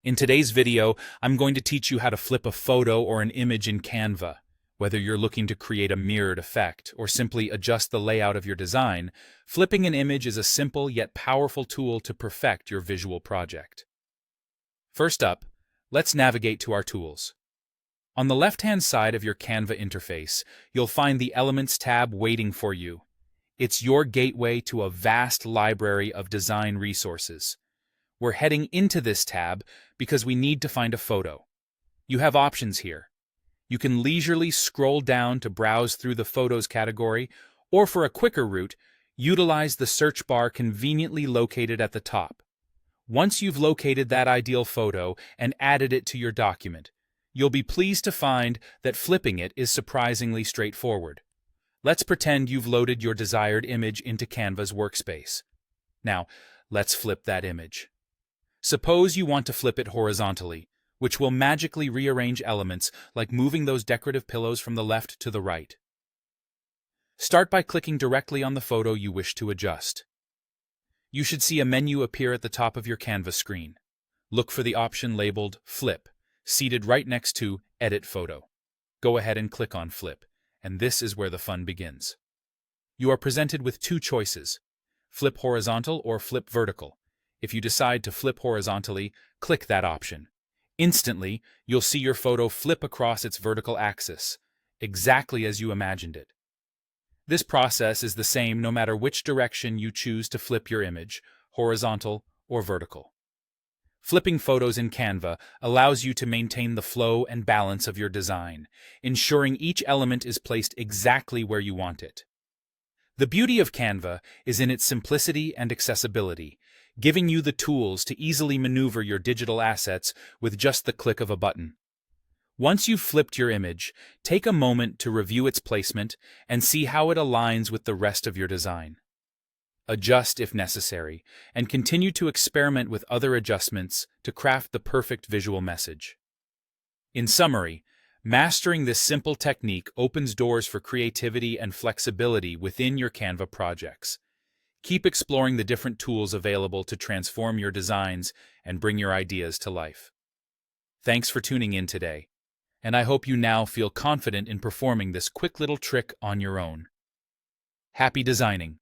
In today's video, I'm going to teach you how to flip a photo or an image in Canva. Whether you're looking to create a mirrored effect or simply adjust the layout of your design, flipping an image is a simple yet powerful tool to perfect your visual project. First up, let's navigate to our tools. On the left-hand side of your Canva interface, you'll find the Elements tab waiting for you. It's your gateway to a vast library of design resources. We're heading into this tab because we need to find a photo. You have options here. You can leisurely scroll down to browse through the Photos category, or for a quicker route, utilize the search bar conveniently located at the top. Once you've located that ideal photo and added it to your document, you'll be pleased to find that flipping it is surprisingly straightforward. Let's pretend you've loaded your desired image into Canva's workspace. Now, let's flip that image. Suppose you want to flip it horizontally, which will magically rearrange elements like moving those decorative pillows from the left to the right. Start by clicking directly on the photo you wish to adjust. You should see a menu appear at the top of your Canva screen. Look for the option labeled Flip, seated right next to Edit Photo. Go ahead and click on Flip, and this is where the fun begins. You are presented with two choices: flip horizontal or flip vertical. If you decide to flip horizontally, click that option. Instantly, you'll see your photo flip across its vertical axis, exactly as you imagined it. This process is the same no matter which direction you choose to flip your image, horizontal or vertical. Flipping photos in Canva allows you to maintain the flow and balance of your design, ensuring each element is placed exactly where you want it. The beauty of Canva is in its simplicity and accessibility, giving you the tools to easily maneuver your digital assets with just the click of a button. Once you've flipped your image, take a moment to review its placement and see how it aligns with the rest of your design. Adjust if necessary, and continue to experiment with other adjustments to craft the perfect visual message. In summary, mastering this simple technique opens doors for creativity and flexibility within your Canva projects. Keep exploring the different tools available to transform your designs and bring your ideas to life. Thanks for tuning in today, and I hope you now feel confident in performing this quick little trick on your own. Happy designing!